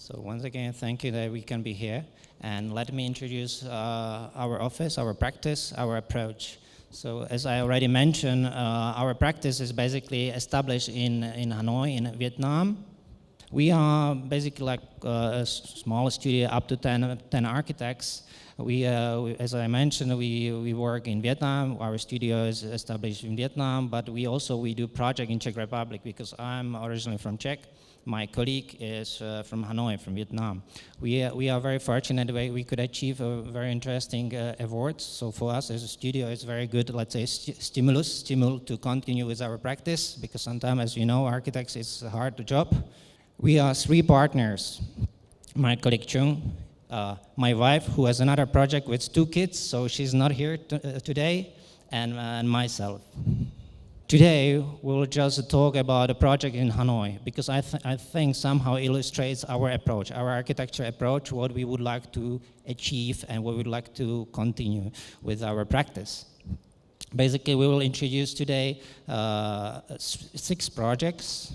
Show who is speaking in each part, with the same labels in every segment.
Speaker 1: So once again, thank you that we can be here. And let me introduce our office, our practice, our approach. So as I already mentioned, our practice is basically established in Hanoi, in Vietnam. We are basically like a small studio up to 10 architects. As I mentioned, we work in Vietnam. Our studio is established in Vietnam, but we do project in Czech Republic because I'm originally from Czech. My colleague is from Hanoi, from Vietnam. We are very fortunate that we could achieve a very interesting awards. So for us as a studio, it's very good, let's say, stimul to continue with our practice, because sometimes, as you know, architects, it's a hard job. We are 3 partners. My colleague Trung, my wife, who has another project with 2 kids, so she's not here today, and myself. Today, we'll just talk about a project in Hanoi, because I think somehow illustrates our approach, our architecture approach, what we would like to achieve and what we would like to continue with our practice. Basically, we will introduce today 6 projects,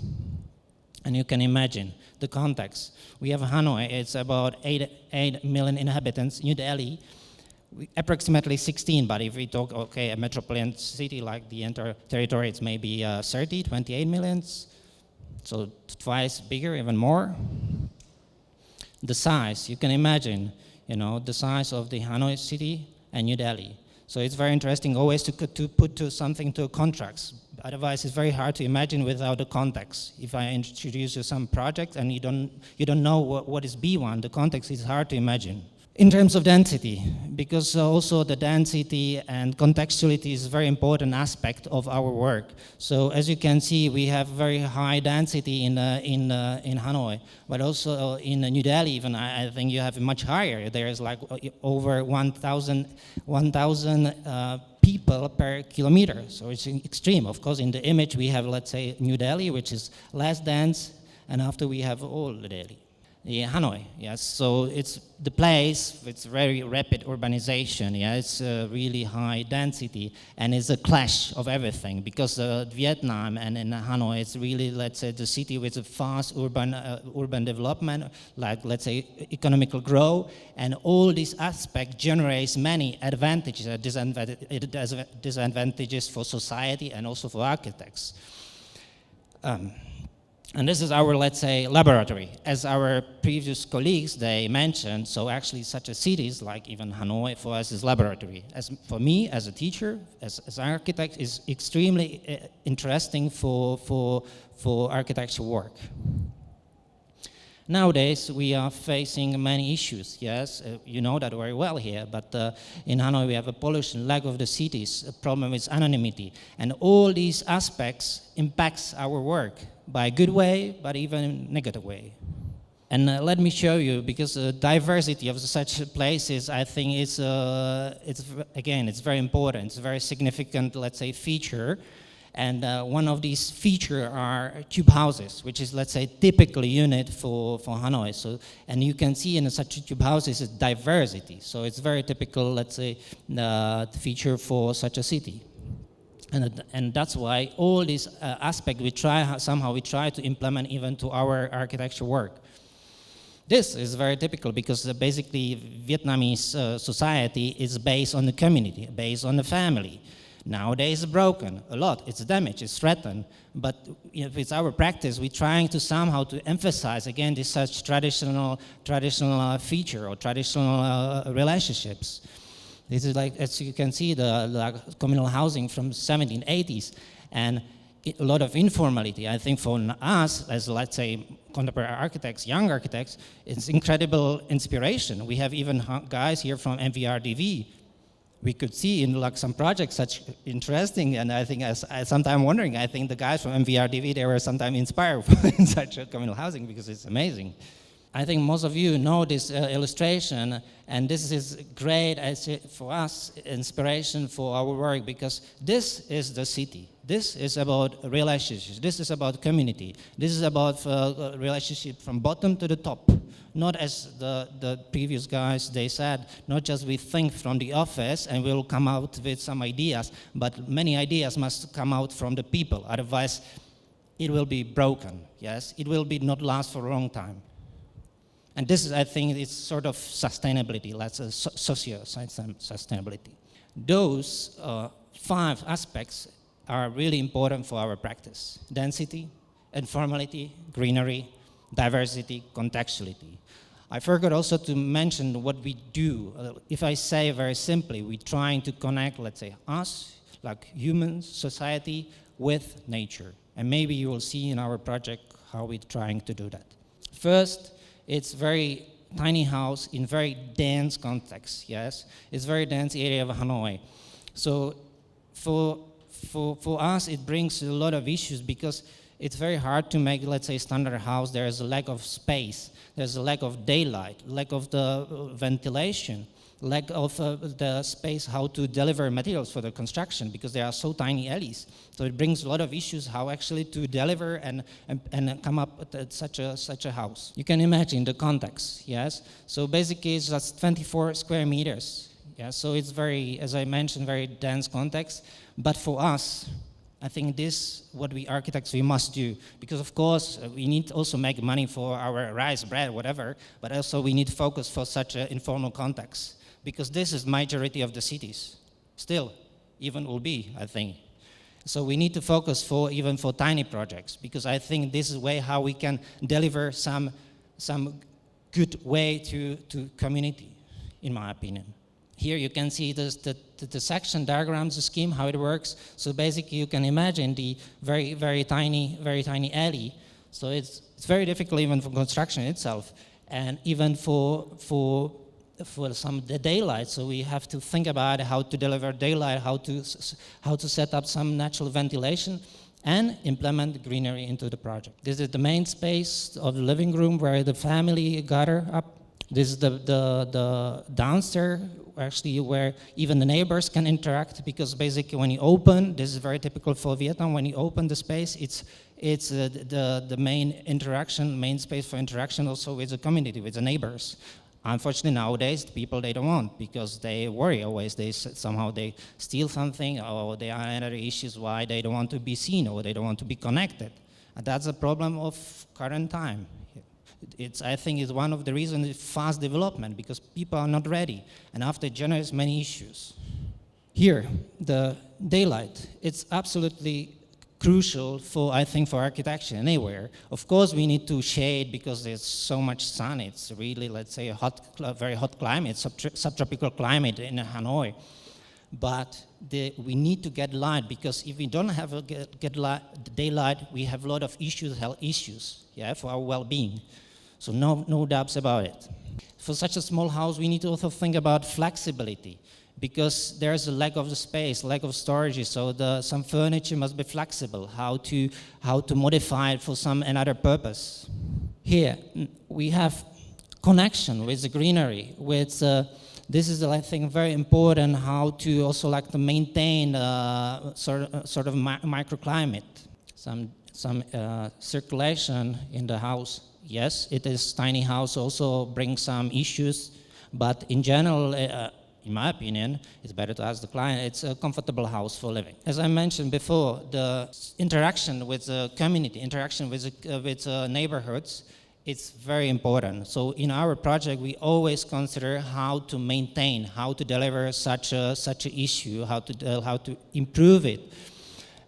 Speaker 1: and you can imagine the context. We have Hanoi, it's about 8 million inhabitants, New Delhi, approximately 16, but if we talk, okay, a metropolitan city like the entire territory, it's maybe 28 millions, so twice bigger, even more. The size, you can imagine, the size of the Hanoi city and New Delhi. So it's very interesting always to put something to contracts. Otherwise, it's very hard to imagine without the context. If I introduce you some project and you don't know what is B1, the context is hard to imagine. In terms of density, because also the density and contextuality is a very important aspect of our work. So as you can see, we have very high density in Hanoi, but also in New Delhi, even I think you have much higher. There is like over 1,000 people per kilometer. So it's extreme. Of course, in the image we have, let's say, New Delhi, which is less dense, and after we have all the Delhi. Hanoi. Yes, so it's the place with very rapid urbanization. Yeah, it's really high density, and it's a clash of everything because Vietnam and in Hanoi, it's really, let's say, the city with a fast urban development, like let's say economical growth, and all these aspects generates many advantages and disadvantages for society and also for architects. And this is our, let's say, laboratory. As our previous colleagues, they mentioned, so actually such a cities like even Hanoi for us is laboratory. As for me, as a teacher, as an architect, is extremely interesting for architecture work. Nowadays, we are facing many issues, yes, you know that very well here, but in Hanoi we have a pollution, lack of the cities, a problem with anonymity, and all these aspects impacts our work by a good way, but even negative way. And let me show you, because the diversity of such places, I think it's very important, it's a very significant, let's say, feature. And one of these features are tube houses, which is, let's say, typical unit for Hanoi. So, and you can see in such tube houses is diversity. So it's very typical, let's say, feature for such a city. And that's why all these aspects we try to implement even to our architecture work. This is very typical because basically Vietnamese society is based on the community, based on the family. Nowadays it's broken a lot, it's damaged, it's threatened, but with our practice we're trying to somehow to emphasize again this such traditional feature or traditional relationships. This is like, as you can see, the communal housing from 1780s, and a lot of informality. I think for us, as let's say contemporary architects, young architects, it's incredible inspiration. We have even guys here from MVRDV. We could see in like some projects such interesting, and I think I sometimes wondering, I think the guys from MVRDV, they were sometimes inspired in such a communal housing because it's amazing. I think most of you know this illustration, and this is great for us, inspiration for our work, because this is the city. This is about relationships. This is about community. This is about relationship from bottom to the top. Not as the previous guys, they said, not just we think from the office and we'll come out with some ideas, but many ideas must come out from the people. Otherwise, it will be broken, yes? It will be not last for a long time. And this is, I think, it's sort of sustainability, let's say socio-sustainability. Those 5 aspects are really important for our practice. Density, informality, greenery, diversity, contextuality. I forgot also to mention what we do. If I say very simply, we're trying to connect, let's say, us, like humans, society, with nature. And maybe you will see in our project how we're trying to do that. First, it's very tiny house in very dense context, yes? It's very dense area of Hanoi. So for us, it brings a lot of issues because it's very hard to make, let's say, standard house. There's a lack of space. There's a lack of daylight, lack of the ventilation, lack of the space how to deliver materials for the construction because there are so tiny alleys. So it brings a lot of issues how actually to deliver and come up with such a house. You can imagine the context, yes? So basically it's just 24 square meters. Yeah, so it's very, as I mentioned, very dense context. But for us, I think this, what we architects, we must do. Because of course, we need to also make money for our rice, bread, whatever, but also we need focus for such an informal context. Because this is majority of the cities. Still, even will be, I think. So we need to focus even for tiny projects, because I think this is a way how we can deliver some good way to community, in my opinion. Here you can see the section diagrams, the scheme, how it works. So basically you can imagine the very tiny alley. So it's very difficult even for construction itself, and even for the daylight. So we have to think about how to deliver daylight, how to set up some natural ventilation, and implement greenery into the project. This is the main space of the living room where the family gather up. This is the downstairs, actually, where even the neighbors can interact, because basically when you open, this is very typical for Vietnam, when you open the space, it's the main space for interaction also with the community, with the neighbors. Unfortunately, nowadays, people, they don't want, because they worry always. Somehow they steal something, or there are other issues why they don't want to be seen, or they don't want to be connected. And that's a problem of current time. I think it's one of the reasons it's fast development, because people are not ready, and after it generates many issues. Here, the daylight, it's absolutely crucial for, I think, for architecture anywhere. Of course, we need to shade because there's so much sun. It's really, let's say, a very hot climate, subtropical climate in Hanoi. But we need to get light, because if we don't have daylight, we have a lot of issues, health issues, yeah, for our well-being. So no doubts about it. For such a small house, we need to also think about flexibility, because there's a lack of the space, lack of storage, so some furniture must be flexible, how to modify it for some another purpose. Here, we have connection with the greenery, with this is, I think, very important, how to also like to maintain sort of microclimate, some circulation in the house. Yes, it is tiny house also brings some issues, but in general, in my opinion, it's better to ask the client, it's a comfortable house for living. As I mentioned before, the interaction with the community, interaction with neighborhoods, it's very important. So in our project, we always consider how to maintain, how to deliver such an issue, how to improve it.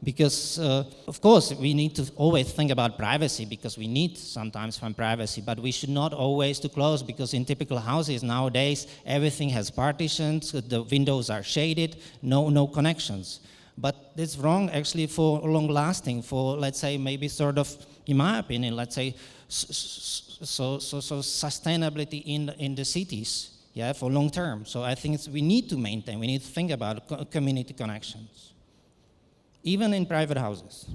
Speaker 1: Because, of course, we need to always think about privacy, because we need sometimes some privacy, but we should not always too close, because in typical houses nowadays, everything has partitions, the windows are shaded, no connections. But it's wrong actually for long lasting, for, let's say, maybe sort of, in my opinion, let's say, so sustainability in the cities, yeah, for long term. So I think we need to maintain, we need to think about community connections, even in private houses.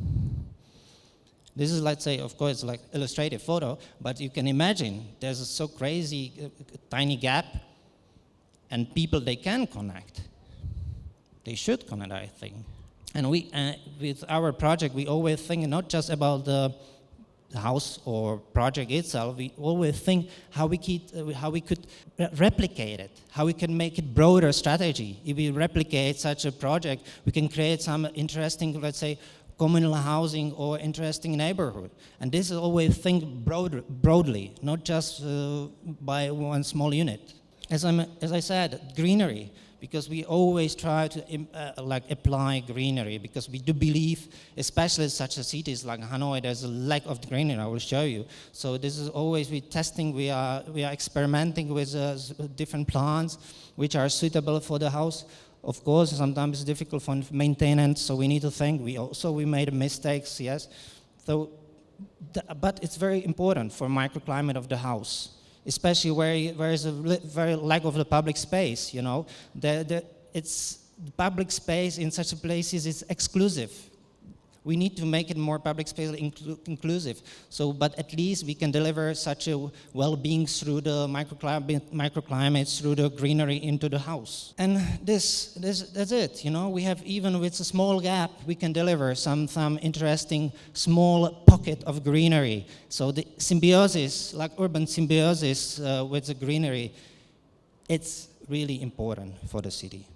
Speaker 1: This is, let's say, of course, like illustrative photo, but you can imagine there's a so crazy tiny gap, and people, they can connect. They should connect, I think. And we, with our project, we always think not just about the house or project itself, we always think how we could replicate it, how we can make it broader strategy. If we replicate such a project, we can create some interesting, let's say, communal housing or interesting neighborhood. And this is always think broadly, not just by one small unit. As I said, greenery, because we always try to apply greenery, because we do believe, especially in such a cities like Hanoi, there's a lack of greenery. I will show you. So this is always we testing. We are experimenting with different plants which are suitable for the house. Of course, sometimes it's difficult for maintenance, so we need to think. We made mistakes, yes. So, but it's very important for microclimate of the house, especially where is a very lack of the public space, you know. It's the public space in such places is exclusive. We need to make it more public space inclusive. So, but at least we can deliver such a well-being through the microclimates, through the greenery into the house. And that's it. You know, we have, even with a small gap, we can deliver some interesting small pocket of greenery. So the symbiosis, like urban symbiosis with the greenery, it's really important for the city.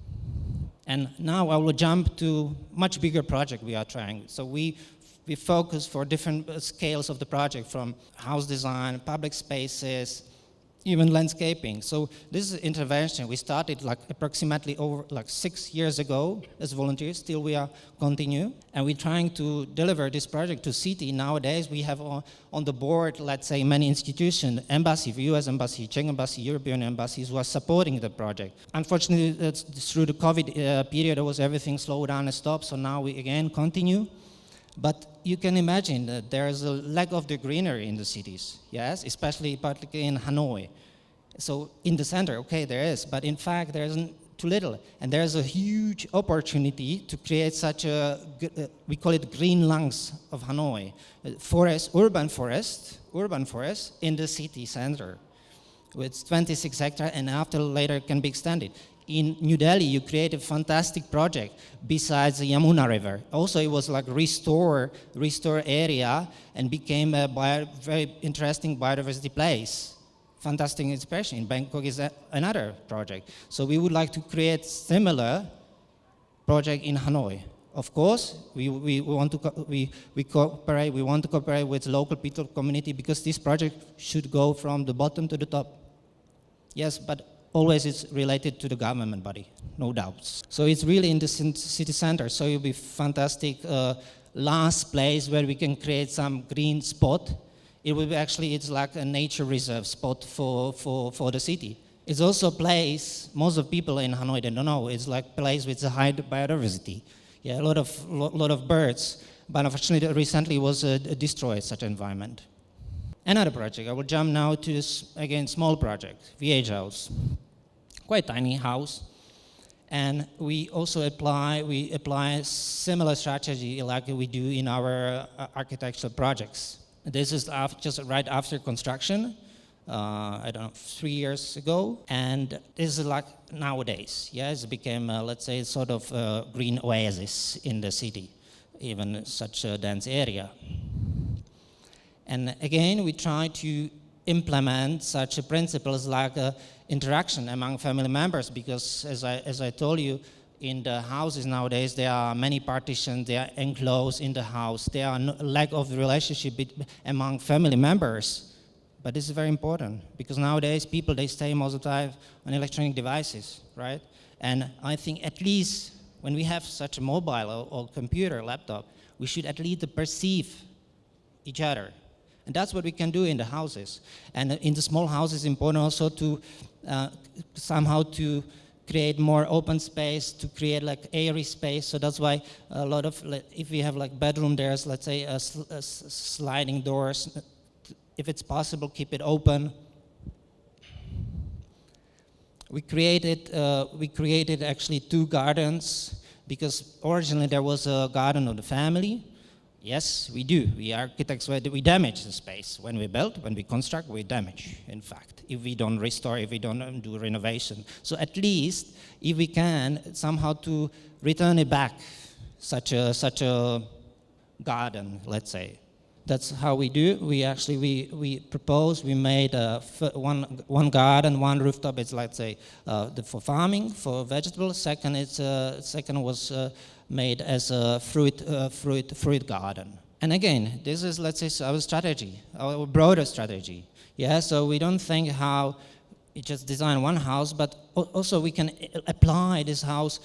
Speaker 1: And now I will jump to much bigger project we are trying. So we focus for different scales of the project, from house design, public spaces, even landscaping. So this is intervention. We started like approximately over like 6 years ago as volunteers. Still we are continue, and we're trying to deliver this project to city. Nowadays we have on the board, let's say, many institutions, embassy, US embassy, Czech embassy, European embassies who are supporting the project. Unfortunately, through the COVID period, everything slowed down and stopped. So now we again continue. But you can imagine that there is a lack of the greenery in the cities, yes, especially particularly in Hanoi. So in the center, okay, there is, but in fact there isn't too little. And there's a huge opportunity to create such a, we call it green lungs of Hanoi, urban forest in the city center with 26 hectares, and after later can be extended. in New Delhi, you create a fantastic project besides the Yamuna River. Also, it was like restore area and became a very interesting biodiversity place. Fantastic inspiration. In Bangkok is another project. So we would like to create similar project in Hanoi. Of course, we want to cooperate. We want to cooperate with local people community because this project should go from the bottom to the top. Yes, but always it's related to the government body, no doubts. So it's really in the city center, so it'll be fantastic last place where we can create some green spot. It will be actually, it's like a nature reserve spot for the city. It's also a place, most of people in Hanoi, they don't know, it's like a place with a high biodiversity. Yeah, a lot of birds, but unfortunately recently was destroyed, such environment. Another project, I will jump now to this, again, small project, VH House. Quite tiny house. And we also apply similar strategy like we do in our architectural projects. This is just right after construction, I don't know, 3 years ago. And this is like nowadays, yes, it became, let's say, sort of a green oasis in the city, even such a dense area. And again, we try to implement such principles like interaction among family members, because as I told you, in the houses nowadays, there are many partitions, they are enclosed in the house, there are lack of relationship among family members. But this is very important, because nowadays people, they stay most of the time on electronic devices, right? And I think at least when we have such a mobile or computer, laptop, we should at least perceive each other. And that's what we can do in the houses. And in the small houses, it's important also to somehow to create more open space, to create like airy space. So that's why a lot of, if we have like bedroom, there's, let's say, a sliding doors. If it's possible, keep it open. We created actually 2 gardens, because originally there was a garden of the family. Yes, we do. We architects, we damage the space. When we build, when we construct, we damage, in fact, if we don't restore, if we don't do renovation. So at least, if we can, somehow to return it back, such a garden, let's say. That's how we do. We actually, we propose, we made one garden, one rooftop, it's let's say, for farming, for vegetables. Second was made as a fruit garden. And again, this is, let's say, our strategy, our broader strategy. Yeah, so we don't think how you just design one house, but also we can apply this house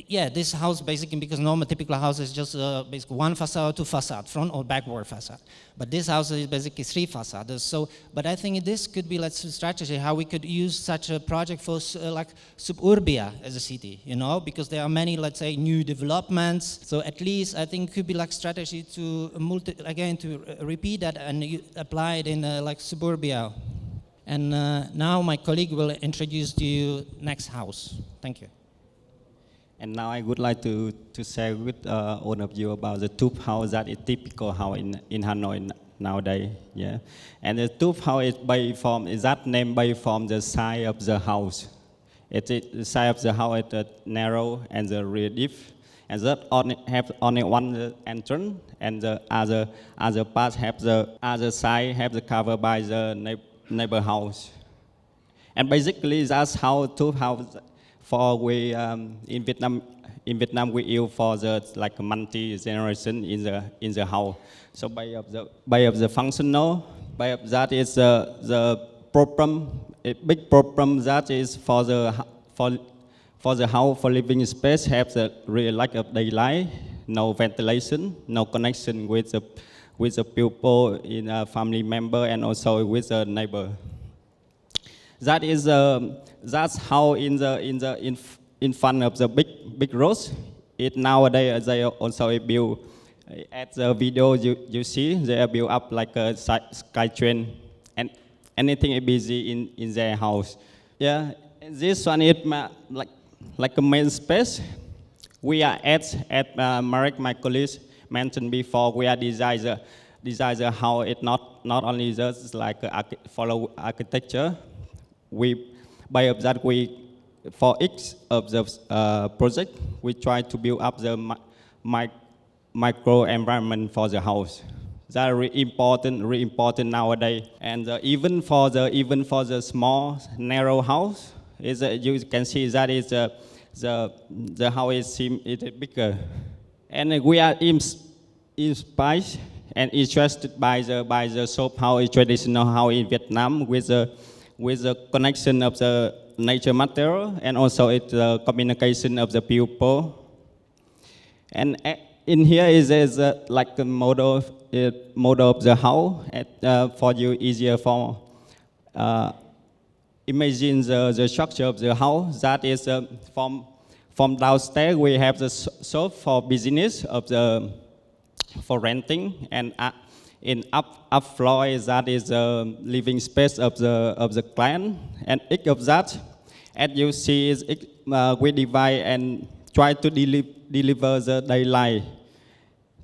Speaker 1: this house basically, because normal typical house is just basically one facade, 2 facades, front or backward facade. But this house is basically 3 facades. So, but I think this could be, let's say, strategy how we could use such a project for like suburbia as a city, you know, because there are many, let's say, new developments. So at least I think it could be like strategy to to repeat that and apply it in like suburbia. And now my colleague will introduce to you next house. Thank you.
Speaker 2: And now I would like to share with all of you about the tube house that is typical house in Hanoi nowadays. Yeah, and the tube house is that named by from the size of the house. The size of the house is narrow and the rear deep, and that have only one entrance, and the other parts have the other side have the cover by the neighbor house. And basically that's how tube house. For we in Vietnam we use for the like multi-generation in the house. So by of the functional, by of that is the problem, a big problem that is for the house, for living space, have the real lack of daylight, no ventilation, no connection with the people in a family member and also with the neighbor. That is that's how in front of the big roads. It nowadays they also build at the video you see they build up like a sky train and anything is busy in their house. Yeah, this one is like a main space. We are at Marek, my colleague mentioned before. We are designer how it not only just like follow architecture. By that we for each of the project, we try to build up the micro environment for the house. That really important nowadays. And even for the small narrow house, you can see that is the house is bigger. And we are inspired and interested by the shop house, traditional house in Vietnam, with the connection of the nature material and also the communication of the people. And in here is like a model of the house for you easier for imagine the structure of the house. That is from downstairs we have the shop for business for renting, and in up floor that is the living space of the client. And each of that, as you see, is we divide and try to deliver the daylight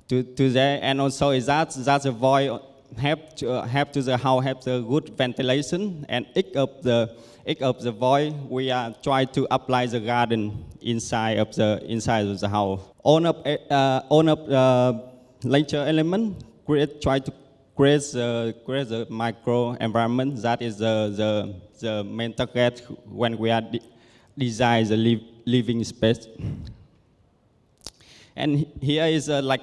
Speaker 2: to there, and also is that the void have to the house have the good ventilation, and each of the void we are try to apply the garden inside of the house. On up nature element, try to create the micro environment. That is the main target when we are design the living space. And here is like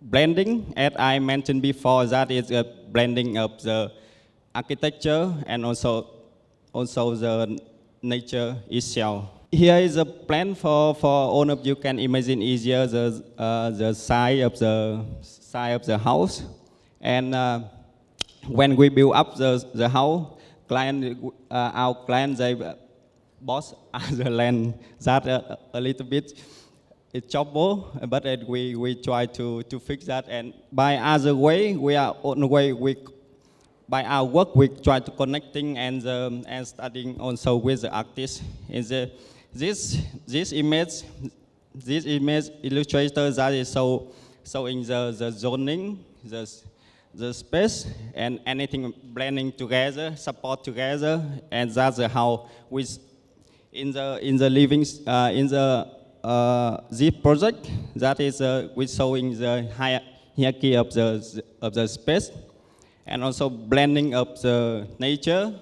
Speaker 2: blending, as I mentioned before. That is a blending of the architecture and also the nature itself. Here is a plan for all of you can imagine easier the size of the house. And when we build up the house, our client they bought the land that a little bit it's trouble, but we try to fix that. And by other way, we are on the way. By our work, we try to connecting and studying also with the artists. In this image illustrator that is showing the zoning, the space, and anything blending together, support together, and that's how we in the living in the this project that is we showing the hierarchy of the space, and also blending of the nature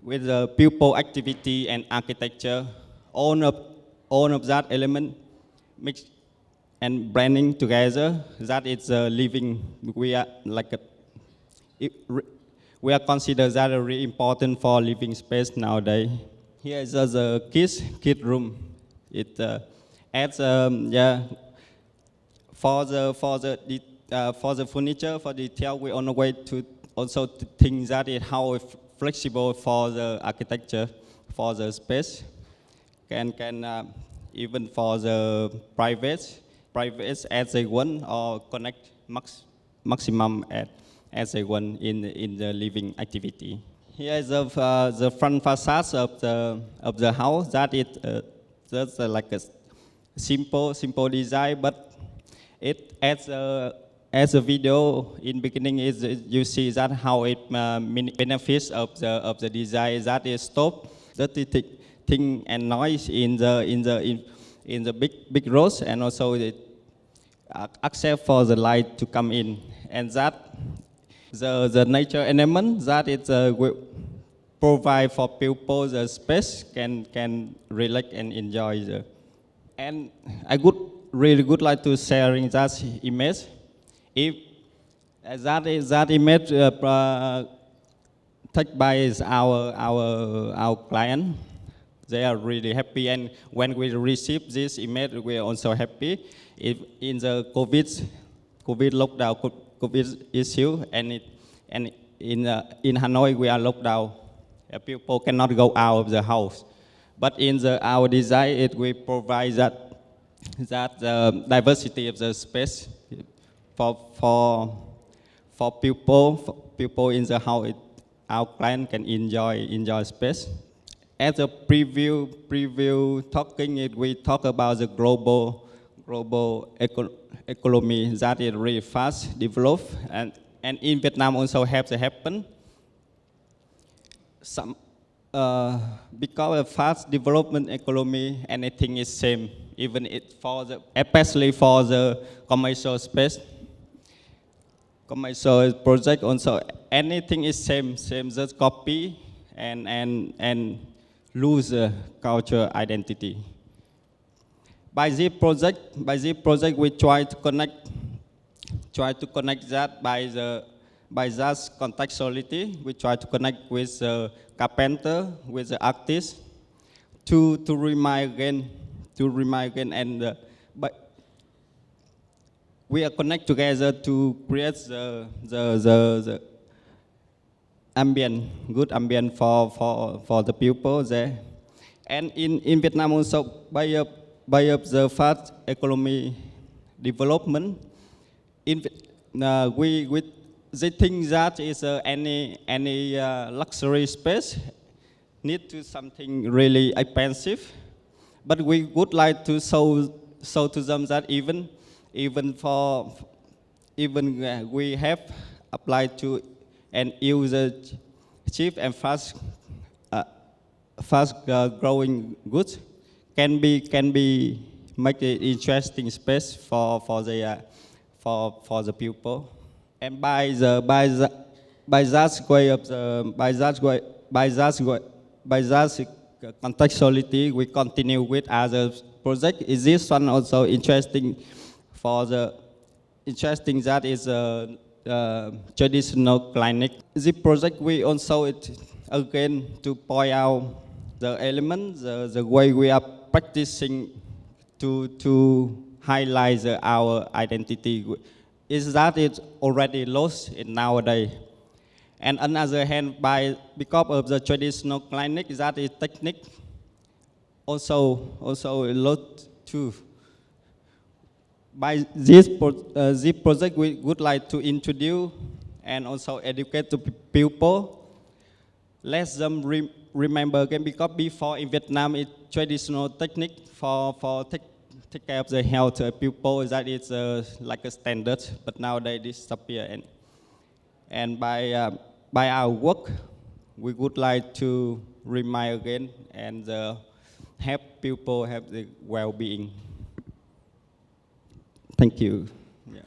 Speaker 2: with the people activity and architecture. All of that element mixed and blending together. That is living. We are like we are considered that really important for living space nowadays. Here is the kid room. It adds for the furniture, for detail. We on the way to also to think that it how flexible for the architecture, for the space, can even for the private as a one, or connect maximum as a one in the living activity. Here is the front facade of the house. That it just like a simple design, but it adds a video in beginning. Is you see that how it benefits of the design, that is stop dirty thing and noise in the big roads, and also the access for the light to come in, and that the nature element that it provide for people the space can relax and enjoy. And I really would like to sharing that image. If that image taken by our client, they are really happy, and when we receive this image, we are also happy. If in the COVID lockdown, COVID issue, and in Hanoi we are locked down. People cannot go out of the house, but in our design, we provide that diversity of the space for people in the house. Our client can enjoy space. As a preview talking, we talk about the global economy that is really fast develop, and in Vietnam also have to happen. because of fast development economy, anything is same, even especially for the commercial space. Commercial project also, anything is same, just copy and lose culture identity. By this project, we try to connect that by that contextuality. We try to connect with the carpenter, with the artist, to remind again, and but we are connect together to create the ambient, good ambient for the people there. And in Vietnam also, by the fast economy development, we think that is any luxury space need to something really expensive, but we would like to show to them that even we have applied to and use cheap and fast growing goods can be make an interesting space for the people. And by that contextuality, we continue with other project. Is this one also interesting that is traditional clinic. This project we also again to point out the elements, the way we are practicing to highlight our identity. Is that it's already lost in nowadays. And on the other hand, because of the traditional clinic, that is technique also a lot too. By this project, we would like to introduce and also educate the people. Let them remember again, because before in Vietnam, it's traditional technique for take care of the health of people, that is like a standard, but nowadays this disappear. And by our work, we would like to remind again and help people have the well-being. Thank you. Yeah.